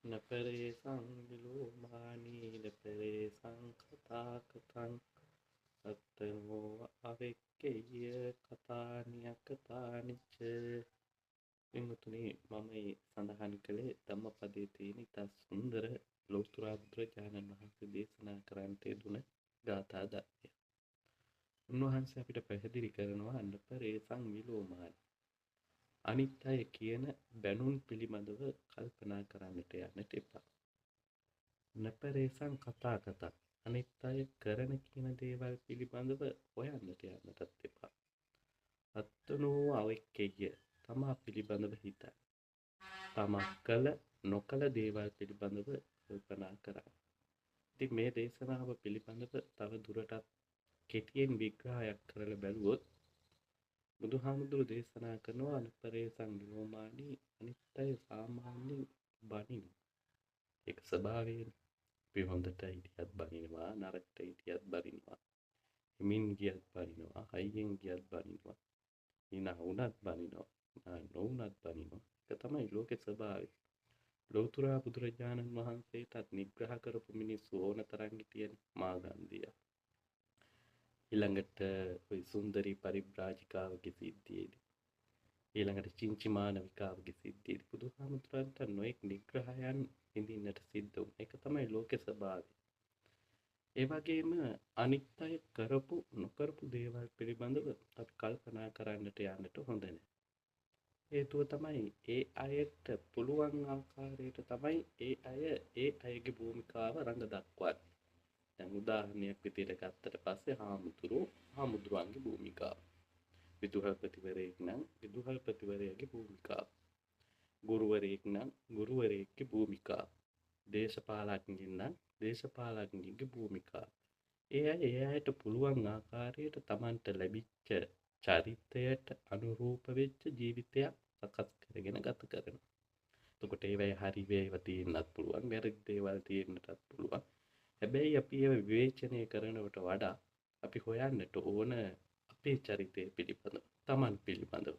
නපරේසං විලෝමානී නපරේසං කතා කතං අත්තනෝ අවෙක්කෙය කතානි අකතානිච. පින්වතුනි, මම මේ සඳහන් කළේ ධම්මපදයේ තියෙන ඉතා සුන්දර ලෝතර බුදුරජාණන් වහන්සේ දේශනා කරන්නට යෙදුන ගාථා ධර්මය. උන්වහන්සේ අපිට පැහැදිලි කරනවා නපරේසං විලෝමානී, අනිත් අය කියන බැනුම් පිළිබඳව කල්පනා කරන්නට යන්නට එපා. නපරේසං කතා කතා, අනිත් අය කරන කියන දේවල් පිළිබඳව හොයන්නට යන්නටත් එපා. අත්තනෝ අවෙක්කෙය, තමා පිළිබඳව හිතන්න. තමා කළ නොකළ දේවල් පිළිබඳව කල්පනා කරන්න. ඉතින් මේ දේශනාව පිළිබඳව තව දුරටත් කෙටියෙන් විග්‍රහයක් කරලා බැලුවොත් බුදුහාමුදුරු දේශනා කරනවා නපරේසං විලෝමානී, අනිත් අය සාමාන්‍යයෙන් බනිනවා. ඒක ස්වභාවයෙන්. අපි හොඳට හිටියත් බනිනවා, නරකට හිටියත් බනිනවා, හිමින් ගියත් බනිනවා, හයියෙන් ගියත් බනිනවා, hina වුණත් බනිනවා, නොවුණත් බනිනවා. ඒක තමයි ලෝකේ ස්වභාවය. ලෝතර බුදුරජාණන් වහන්සේටත් නිග්‍රහ කරපු මිනිස්සු ඕන තරම් හිටියනේ. මාගන්ධිය, ඊළඟට ওই සුන්දරී පරිබ්‍රාජිකාවගේ සිද්ධියේදී, ඊළඟට චින්චිමානවිකාවගේ සිද්ධියේදී බුදුහාමුදුරන්ට නොඑක් නිග්‍රහයන් විඳින්නට සිද්ධ වුණා. ඒක තමයි ලෝකේ ස්වභාවය. ඒ වගේම අනිත් අය කරපු නොකරපු දේවල් පිළිබඳව අපි කල්පනා කරන්නට යන්නට හොඳ නැහැ. හේතුව තමයි ඒ අයට පුළුවන් ආකාරයට තමයි ඒ අයගේ භූමිකාව රඟ දක්වන්නේ. දැන් උදාහරණයක් විදිහට ගත්තට පස්සේ හාමුදුරුවන්ගේ භූමිකාව, විදුහල්පතිවරයෙක් නම් විදුහල්පතිවරයාගේ භූමිකාව, ගුරුවරයෙක් නම් ගුරුවරයෙක්ගේ භූමිකාව, දේශපාලඥයෙක් නම් දේශපාලඥයෙක්ගේ භූමිකාව. ඒ අයට පුළුවන් ආකාරයට Tamanට ලැබිච්ච චරිතයට අනුරූප වෙච්ච ජීවිතයක් සකස් කරගෙන ගත කරනවා. එතකොට ඒවයි හරි වේවා තියෙන්නත් පුළුවන්, වැරදි දේවල් තියෙන්නටත් පුළුවන්. හැබැයි අපි ඒව විවේචනය කරනවට වඩා අපි හොයන්නට ඕන අපේ චරිතය පිළිබඳව, Taman පිළිබඳව.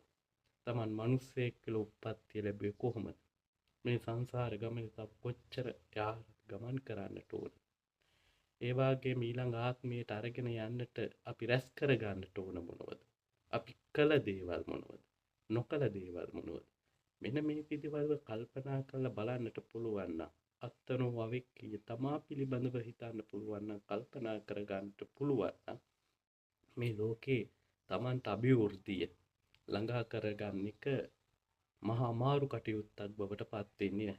Taman මිනිස්සෙක් කියලා උප්පත්තිය ලැබුවේ කොහොමද? මේ සංසාර ගමනේ තව කොච්චර ගමන් කරන්නට ඕන? ඒ වගේම ඊළඟ ආත්මයට අරගෙන යන්නට අපි රැස් කර ගන්නට ඕන මොනවද? අපි කළ දේවල් මොනවද? නොකළ දේවල් මොනවද? මෙන්න මේ පිළිබඳව කල්පනා කරලා බලන්නට පුළුවන් නම්, අත්තනෝ අවෙක්කිය, තමා පිළිබඳව හිතන්න පුළුවන් නම්, කල්පනා කර ගන්නට පුළුවන් නම්, මේ ලෝකේ Tamanට අභිවෘද්ධිය ළඟා කරගන්න එක මහා අමාරු කටයුත්තක් බවට පත් වෙන්නේ නැහැ.